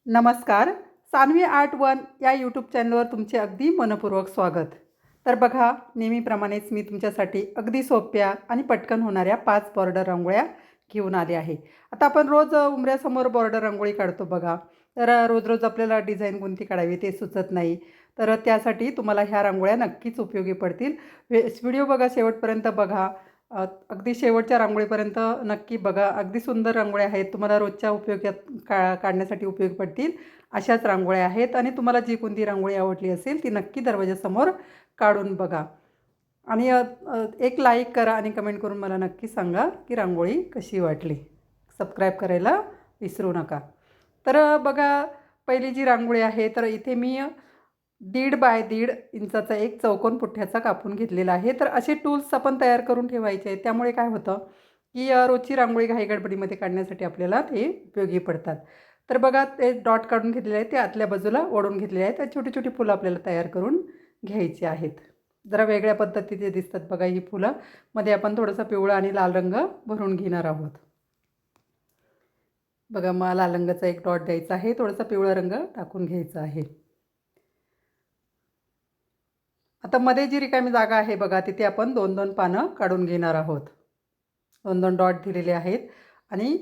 नमस्कार. Saanvi art one या YouTube चॅनलवर तुमचे अगदी मनपूर्वक स्वागत. तर बघा, नेहमीप्रमाणेच मी तुमच्यासाठी अगदी सोप्या आणि पटकन होणाऱ्या 5 बॉर्डर रांगोळ्या घेऊन आले आहे. आता आपण रोज उंबऱ्यासमोर बॉर्डर रांगोळी काढतो बघा. तर रोज-रोज आपल्याला डिझाईन कोणती काढावी ते सुचत नाही. तर त्यासाठी तुम्हाला ह्या रांगोळ्या नक्कीच उपयोगी पडतील. व्हिडिओ बघा, शेवटपर्यंत बघा. अगदी शेवटच्या रांगोळीपर्यंत नक्की बघा. अगदी सुंदर रांगोळ्या आहेत. तुम्हाला रोजच्या उपयोगात काढण्यासाठी उपयोगी पडतील अशाच रांगोळ्या आहेत. आणि तुम्हाला जी कोणती रांगोळी आवडली असेल ती नक्की दरवाजासमोर काढून बघा. आणि एक लाईक करा आणि कमेंट करून मला नक्की सांगा की रांगोळी कशी वाटली. सबस्क्राईब करायला विसरू नका. तर बघा, पहिली जी रांगोळी आहे तर इथे मी 1.5 बाय 1.5 इंचाचा एक चौकोन पुठ्ठ्याचा कापून घेतलेला आहे. तर असे टूल्स आपण तयार करून ठेवायचे आहेत. त्यामुळे काय होतं की रोजची रांगोळी घाई गडबडीमध्ये काढण्यासाठी आपल्याला ते उपयोगी पडतात. तर बघा, ते डॉट काढून घेतलेले आहेत, ते आतल्या बाजूला ओढून घेतलेले आहेत. तर छोटी छोटी फुलं आपल्याला तयार करून घ्यायची आहेत. जरा वेगळ्या पद्धतीचे दिसतात बघा ही फुलं. मध्ये आपण थोडंसं पिवळा आणि लाल रंग भरून घेणार आहोत. बघा, मग लाल रंगाचा एक डॉट द्यायचा आहे, थोडासा पिवळा रंग टाकून घ्यायचा आहे. आता मध्ये जी रिकामी जागा आहे बघा, तिथे आपण 2-2 पानं काढून घेणार आहोत. 2-2 डॉट दिलेले आहेत आणि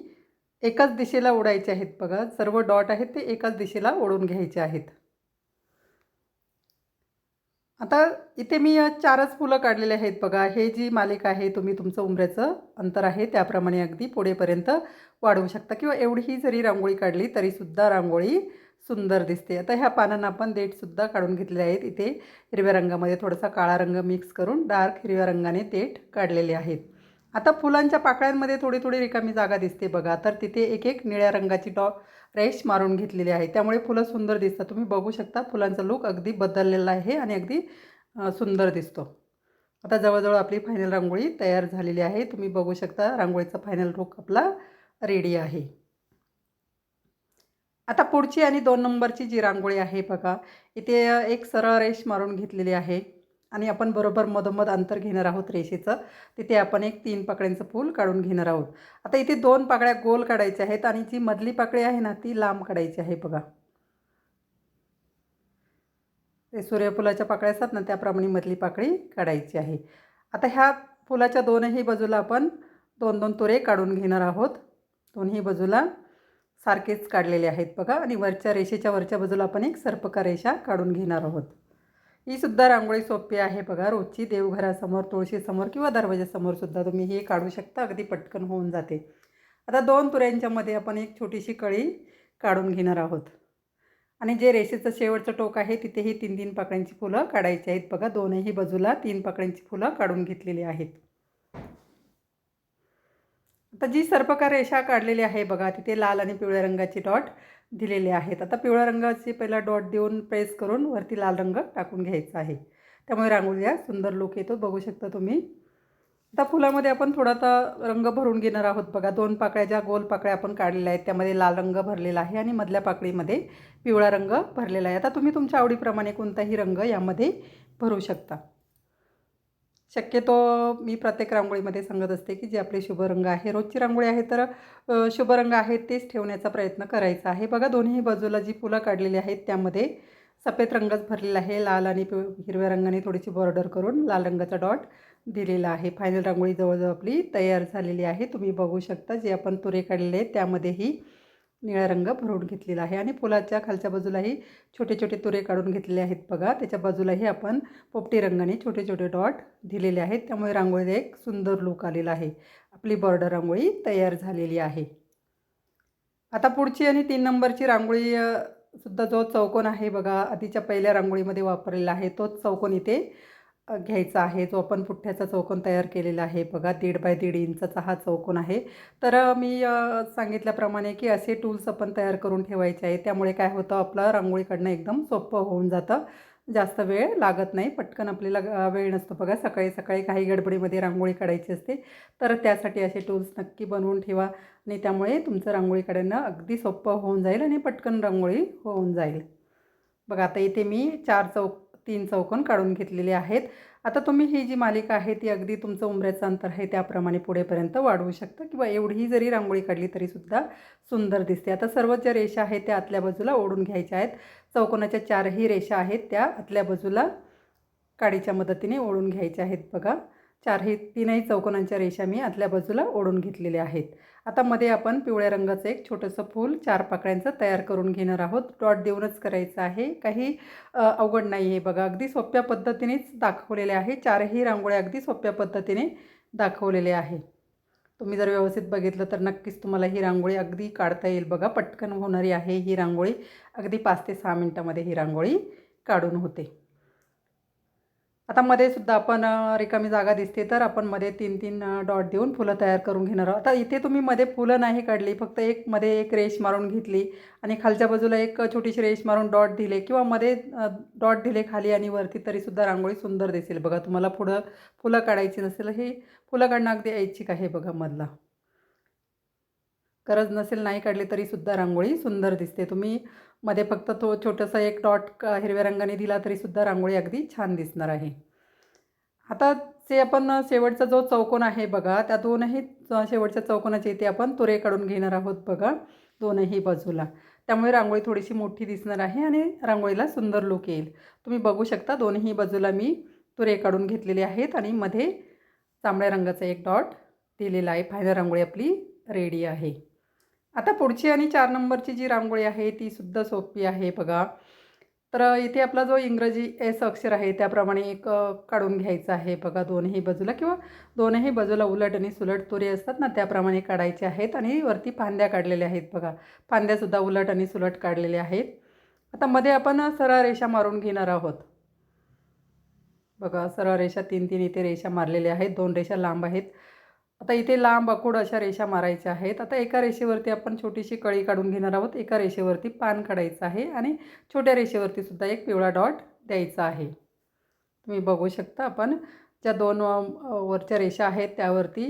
एकाच दिशेला ओढायचे आहेत बघा. सर्व डॉट आहेत ते एकाच दिशेला ओढून घ्यायचे आहेत. आता इथे मी 4च फुलं काढलेले आहेत बघा. हे जी मालिका आहे, तुम्ही तुमचं उंबऱ्याचं अंतर आहे त्याप्रमाणे अगदी पुढेपर्यंत वाढवू शकता किंवा एवढीही जरी रांगोळी काढली तरीसुद्धा रांगोळी सुंदर दिसते. आता ह्या पानांना आपण देठसुद्धा काढून घेतलेले आहेत. इथे हिरव्या रंगामध्ये थोडासा काळा रंग मिक्स करून डार्क हिरव्या रंगाने देठ काढलेले आहेत. आता फुलांच्या पाकळ्यांमध्ये थोडी थोडी रिकामी जागा दिसते बघा. तर तिथे एक एक निळ्या रंगाची रेश मारून घेतलेली आहे. त्यामुळे फुलं सुंदर दिसतात. तुम्ही बघू शकता फुलांचा लूक अगदी बदललेला आहे आणि अगदी सुंदर दिसतो. आता जवळजवळ आपली फायनल रांगोळी तयार झालेली आहे. तुम्ही बघू शकता रांगोळीचा फायनल लूक आपला रेडी आहे. आता पुढची आणि 2 नंबरची जी रांगोळी आहे बघा, इथे एक सरळ रेष मारून घेतलेली आहे आणि आपण बरोबर मधोमध अंतर घेणार आहोत रेषेचं. तिथे आपण एक 3 पाकळ्यांचं फूल काढून घेणार आहोत. आता इथे 2 पाकळ्या गोल काढायच्या आहेत आणि जी मधली पाकळी आहे ना, ती लांब काढायची आहे बघा. ते सूर्यफुलाच्या पाकळ्या असतात ना, त्याप्रमाणे मधली पाकळी काढायची आहे. आता ह्या फुलाच्या दोनही बाजूला आपण 2-2 तुरे काढून घेणार आहोत. दोन्ही बाजूला सारखेच काढलेले आहेत बघा आणि वरच्या रेषेच्या वरच्या बाजूला आपण एक सर्पकार रेषा काढून घेणार आहोत. ही सुद्धा रांगोळी सोपी आहे बघा. रोजची देवघरासमोर, तुळशीसमोर किंवा दरवाजासमोर सुद्धा तुम्ही हे काढू शकता. अगदी पटकन होऊन जाते. आता 2 तुऱ्यांच्यामध्ये आपण एक छोटीशी कळी काढून घेणार आहोत आणि जे रेषेचं शेवटचं टोक आहे तिथेही 3-3 पाकळ्यांची फुलं काढायची आहेत बघा. दोनही बाजूला 3 पाकळ्यांची फुलं काढून घेतलेली आहेत. आता जी सर्पकार रेषा काढलेली आहे बघा, तिथे लाल आणि पिवळ्या रंगाचे डॉट दिलेले आहेत. आता पिवळ्या रंगाचे पहिला डॉट देऊन प्रेस करून वरती लाल रंग टाकून घ्यायचा आहे. त्यामुळे रांगोळीला सुंदर लूक येतो, बघू शकता तुम्ही. आता फुलामध्ये आपण थोडासा रंग भरून घेणार आहोत बघा. 2 पाकळ्या ज्या गोल पाकळ्या आपण काढलेल्या आहेत त्यामध्ये लाल रंग भरलेला आहे आणि मधल्या पाकळीमध्ये पिवळा रंग भरलेला आहे. आता तुम्ही तुमच्या आवडीप्रमाणे कोणताही रंग यामध्ये भरू शकता. शक्यतो मी प्रत्येक रांगोळीमध्ये सांगत असते की जे आपले शुभ रंग आहे, रोजची रांगोळी आहे तर शुभ रंग आहेत तेच ठेवण्याचा प्रयत्न करायचा आहे. बघा, दोन्ही बाजूला जी फुलं काढलेली आहेत त्यामध्ये सफेद रंगच भरलेला आहे. लाल आणि हिरव्या रंगाने थोडीशी बॉर्डर करून लाल रंगाचा डॉट दिलेला आहे. फायनल रांगोळी जवळजवळ आपली तयार झालेली आहे. तुम्ही बघू शकता जे आपण तुरे काढलेले आहेत त्यामध्येही निळा रंग भरून घेतलेला आहे आणि फुलाच्या खालच्या बाजूलाही छोटे छोटे तुरे काढून घेतलेले आहेत बघा. त्याच्या बाजूलाही आपण पोपटी रंगाने छोटे छोटे डॉट दिलेले आहेत. त्यामुळे रांगोळीला एक सुंदर लूक आलेला आहे. आपली बॉर्डर रांगोळी तयार झालेली आहे. आता पुढची आणि 3 नंबरची रांगोळी सुद्धा जो चौकोन आहे बघा, आधीच्या पहिल्या रांगोळीमध्ये वापरलेला आहे तोच चौकोन इथे घ्यायचा आहे. जो आपण पुठ्ठ्याचा चौकोन तयार केलेला आहे बघा. 1.5 बाय 1.5 इंचाचा हा चौकोन आहे. तर मी सांगितल्याप्रमाणे की असे टूल्स आपण तयार करून ठेवायचे आहे. त्यामुळे काय होतं, आपलं रांगोळी काढणं एकदम सोपं होऊन जातं. जास्त वेळ लागत नाही. पटकन आपल्याला वेळ नसतो बघा. सकाळी सकाळी काही गडबडीमध्ये रांगोळी काढायची असते. तर त्यासाठी असे टूल्स नक्की बनवून ठेवा आणि त्यामुळे तुमचं रांगोळी काढणं अगदी सोपं होऊन जाईल आणि पटकन रांगोळी होऊन जाईल. बघा, आता इथे मी 3 चौकोन काढून घेतलेले आहेत आता तुम्ही ही जी मालिका आहे ती अगदी तुमचं उंबऱ्याचं अंतर आहे त्याप्रमाणे पुढेपर्यंत वाढवू शकता किंवा एवढी जरी रांगोळी काढली तरीसुद्धा सुंदर दिसते. आता सर्व ज्या रेषा आहेत त्या आतल्या बाजूला ओढून घ्यायच्या आहेत. चौकोनाच्या 4ही रेषा आहेत त्या आतल्या बाजूला काडीच्या मदतीने ओढून घ्यायच्या आहेत बघा. तीनही चौकोनांच्या रेषा मी आतल्या बाजूला ओढून घेतलेल्या आहेत. आता मध्ये आपण पिवळ्या रंगाचं एक छोटंसं फूल 4 पाकळ्यांचं तयार करून घेणार आहोत. डॉट देऊनच करायचं आहे, काही अवघड नाही आहे बघा. अगदी सोप्या पद्धतीनेच दाखवलेले आहे. 4ही रांगोळ्या अगदी सोप्या पद्धतीने दाखवलेले आहे. तुम्ही जर व्यवस्थित बघितलं तर नक्कीच तुम्हाला ही रांगोळी अगदी काढता येईल बघा. पटकन होणारी आहे ही रांगोळी. अगदी 5 ते 6 मिनटामध्ये ही रांगोळी काढून होते. आता मध्ये सुद्धा आपण रिकामी जागा दिसते तर आपण मध्ये 3-3 डॉट देऊन फुलं तयार करून घेणार आहोत. आता इथे तुम्ही मध्ये फुलं नाही काढली, फक्त मध्ये एक रेष मारून घेतली आणि खालच्या बाजूला एक छोटीशी रेष मारून डॉट दिले किंवा मध्ये डॉट दिले खाली आणि वरती तरीसुद्धा रांगोळी सुंदर दिसेल बघा. तुम्हाला फुलं काढायची नसेल, ही फुलं काढणं अगदी ऐच्छिक आहे बघा. मधला गरज नसेल नाही काढली तरीसुद्धा रांगोळी सुंदर दिसते. तुम्ही मध्ये फक्त तो छोटासा एक डॉट हिरव्या रंगाने दिला तरीसुद्धा रांगोळी अगदी छान दिसणार आहे. आता जे आपण शेवटचा जो चौकोन आहे बघा, त्या दोनही शेवटच्या चौकोनाचे इथे आपण तुरे काढून घेणार आहोत बघा, दोनही बाजूला. त्यामुळे रांगोळी थोडीशी मोठी दिसणार आहे आणि रांगोळीला सुंदर लुक येईल. तुम्ही बघू शकता दोन्ही बाजूला मी तुरे काढून घेतलेले आहेत आणि मध्ये जांभळ्या रंगाचा एक डॉट दिलेला आहे. फायनल रांगोळी आपली रेडी आहे. आता पुढची आणि 4 नंबरची जी रांगोळी आहे ती सुद्धा सोपी आहे बघा. तर इथे आपला जो इंग्रजी एस अक्षर आहे त्याप्रमाणे एक काढून घ्यायचं आहे बघा. दोनही बाजूला किंवा दोनही बाजूला उलट आणि सुलट तुरे असतात ना त्याप्रमाणे काढायचे आहेत आणि वरती फांद्या काढलेल्या आहेत बघा. फांद्यासुद्धा उलट आणि सुलट काढलेल्या आहेत. आता मध्ये आपण सरळ रेषा मारून घेणार आहोत बघा. सरळ रेषा 3-3 इथे रेषा मारलेल्या आहेत. 2 रेषा लांब आहेत. आता इथे लांब आखूड अशा रेषा मारायच्या आहेत. आता एका रेषेवरती आपण छोटीशी कळी काढून घेणार आहोत. एका रेषेवरती पान काढायचं आहे आणि छोट्या रेषेवरती सुद्धा एक पिवळा डॉट द्यायचा आहे. तुम्ही बघू शकता आपण ज्या 2 वरच्या रेषा आहेत त्यावरती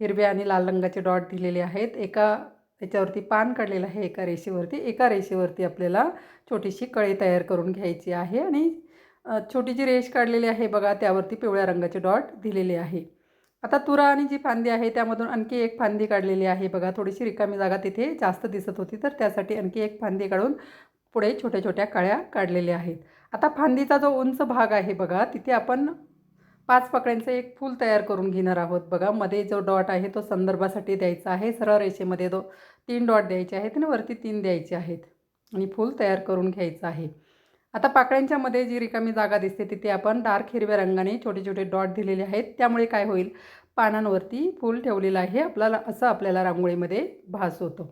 हिरव्या आणि लाल रंगाचे डॉट दिलेले आहेत. त्याच्यावरती पान काढलेलं आहे एका रेषेवरती. एका रेषेवरती आपल्याला छोटीशी कळी तयार करून घ्यायची आहे आणि छोटी जी रेष काढलेली आहे बघा त्यावरती पिवळ्या रंगाचे डॉट दिलेले आहे. आता तुरा आणि जी फांदी आहे त्यामधून आणखी एक फांदी काढलेली आहे बघा. थोडीशी रिकामी जागा तिथे जास्त दिसत होती तर त्यासाठी आणखी एक फांदी काढून पुढे छोट्या छोट्या कळ्या काढलेल्या आहेत. आता फांदीचा जो उंच भाग आहे बघा तिथे आपण 5 पाकळ्यांचं एक फूल तयार करून घेणार आहोत बघा. मध्ये जो डॉट आहे तो संदर्भासाठी द्यायचा आहे. सरळ रेषेमध्ये 3 डॉट द्यायचे आहेत आणि वरती 3 द्यायचे आहेत आणि फूल तयार करून घ्यायचं आहे. आता पाकळ्यांच्या मध्ये जी रिकामी जागा दिसते तिथे आपण डार्क हिरव्या रंगाने छोटे छोटे डॉट दिलेले आहेत. त्यामुळे काय होईल, पानांवरती फूल ठेवलेलं आहे आपल्याला रांगोळीमध्ये भास होतो.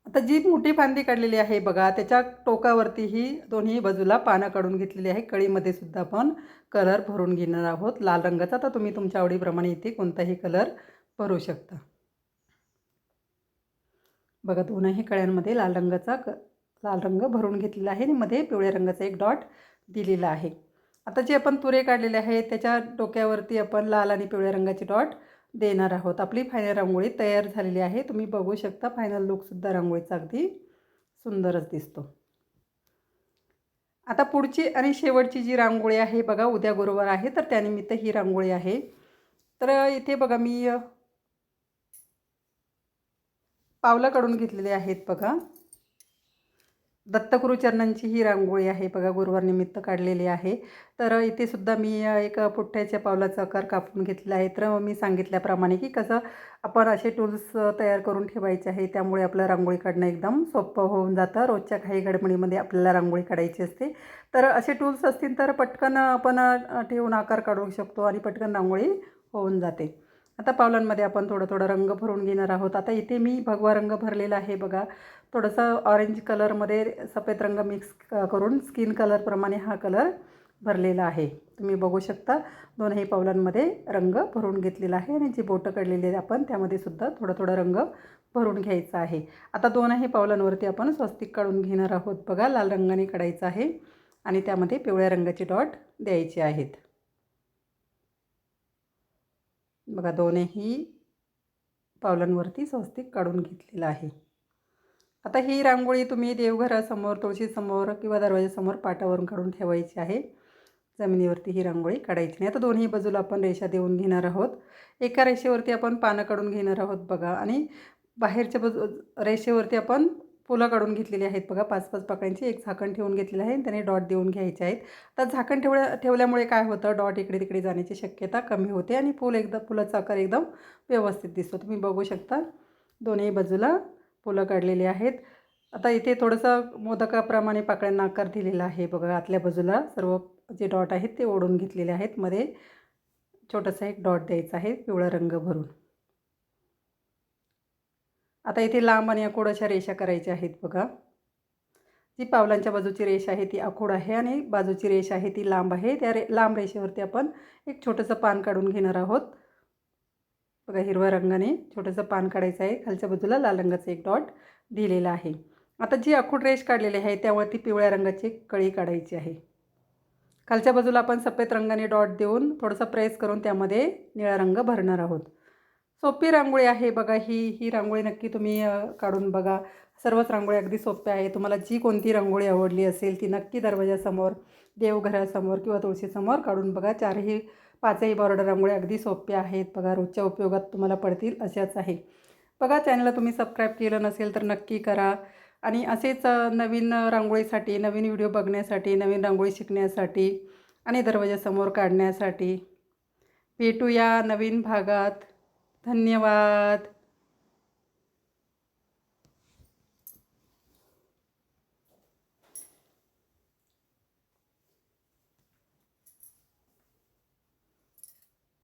आता जी मोठी फांदी काढलेली आहे बघा त्याच्या टोकावरती ही दोन्ही बाजूला पानं काढून घेतलेली आहे. कळीमध्ये सुद्धा आपण कलर भरून घेणार आहोत लाल रंगाचा. तर तुम्ही तुमच्या आवडीप्रमाणे इथे कोणताही कलर भरू शकता बघा. दोनही कळ्यांमध्ये लाल रंग भरून घेतलेला आहे आणि मध्ये पिवळ्या रंगाचा एक डॉट दिलेला आहे. आता जे आपण तुरे काढलेले आहेत त्याच्या डोक्यावरती आपण लाल आणि पिवळ्या रंगाचे डॉट देणार आहोत. आपली फायनल रांगोळी तयार झालेली आहे. तुम्ही बघू शकता फायनल लुकसुद्धा रांगोळीचा अगदी सुंदरच दिसतो. आता पुढची आणि शेवटची जी रांगोळी आहे बघा, उद्या गुरुवार आहे तर त्यानिमित्त ही रांगोळी आहे. तर इथे बघा मी पावलं काढून घेतलेली आहेत बघा. दत्तगुरुचरणांची ही रांगोळी आहे बघा, गुरुवार निमित्त काढलेली आहे. तर इथे सुद्धा मी एक पुठ्ठ्याच्या पावलाचा आकार कापून घेतला आहे. तर मी सांगितल्याप्रमाणे की कसं आपण असे टूल्स तयार करून ठेवायचे आहे त्यामुळे आपलं रांगोळी काढणं एकदम सोपं होऊन जातं. रोजच्या घाई गडबडीमध्ये आपल्याला रांगोळी काढायची असते तर असे टूल्स असतील तर पटकन आपण ठेवून आकार काढू शकतो आणि पटकन रांगोळी होऊन जाते. आता पावलांमध्ये आपण थोडं रंग भरून घेणार आहोत. आता इथे मी भगवा रंग भरलेला आहे बघा. थोडंसं ऑरेंज कलरमध्ये सफेद रंग मिक्स करून स्किन कलरप्रमाणे हा कलर भरलेला आहे. तुम्ही बघू शकता दोनही पावलांमध्ये रंग भरून घेतलेला आहे आणि जी बोटं काढलेली आहे आपण त्यामध्ये सुद्धा थोडं रंग भरून घ्यायचा आहे. आता दोनही पावलांवरती आपण स्वस्तिक काढून घेणार आहोत बघा. लाल रंगाने काढायचं आहे आणि त्यामध्ये पिवळ्या रंगाचे डॉट द्यायचे आहेत बघा. दोनही पावलांवरती स्वस्तिक काढून घेतलेलं आहे. आता ही रांगोळी तुम्ही देवघरासमोर, तुळशीसमोर किंवा दरवाजासमोर पाटावरून काढून ठेवायची आहे. जमिनीवरती ही रांगोळी काढायची नाही. आता दोन्ही बाजूला आपण रेषा देऊन घेणार आहोत. एका रेषेवरती आपण पानं काढून घेणार आहोत बघा आणि बाहेरच्या रेषेवरती आपण फुलं काढून घेतलेली आहेत बघा. 5-5 पाकळ्यांची एक झाकण ठेवून घेतलेलं आहे आणि त्याने डॉट देऊन घ्यायचे आहेत. तर झाकण ठेवल्यामुळे काय होतं, डॉट इकडे तिकडे जाण्याची शक्यता कमी होते आणि फुलाचा आकार एकदम व्यवस्थित दिसतो. तुम्ही बघू शकता दोन्ही बाजूला फुलं काढलेली आहेत. आता इथे थोडंसं मोदकाप्रमाणे पाकळ्यांना आकार दिलेला आहे बघा. आतल्या बाजूला सर्व जे डॉट आहेत ते ओढून घेतलेले आहेत. मध्ये छोटासा एक डॉट द्यायचा आहे पिवळा रंग भरून. आता इथे लांब आणि आखूड अशा रेषा करायच्या आहेत बघा. जी पावलांच्या बाजूची रेष आहे ती आखूड आहे आणि बाजूची रेष आहे ती लांब आहे. त्या लांब रेषेवरती आपण एक छोटंसं पान काढून घेणार आहोत बघा. हिरव्या रंगाने छोटंसं पान काढायचं आहे. खालच्या बाजूला लाल रंगाचा एक डॉट दिलेला आहे. आता जी आखूड रेष काढलेली आहे त्यावरती पिवळ्या रंगाची कळी काढायची आहे. खालच्या बाजूला आपण सफेद रंगाने डॉट देऊन थोडंसं प्रेस करून त्यामध्ये निळा रंग भरणार आहोत. सोपी रांगोळी आहे बघा ही रांगोळी नक्की तुम्ही काढून बघा. सर्वच रांगोळी अगदी सोप्या आहे. तुम्हाला जी कोणती रांगोळी आवडली असेल ती नक्की दरवाजासमोर, देवघरासमोर किंवा तुळशीसमोर काढून बघा. पाचही बॉर्डर रांगोळी अगदी सोप्या आहेत बघा. रोजच्या उपयोगात तुम्हाला पडतील अशाच आहे बघा. चॅनलला तुम्ही सबस्क्राईब केलं नसेल तर नक्की करा आणि असेच नवीन रांगोळीसाठी, नवीन व्हिडिओ बघण्यासाठी, नवीन रांगोळी शिकण्यासाठी आणि दरवाजासमोर काढण्यासाठी भेटूया नवीन भागात. धन्यवाद.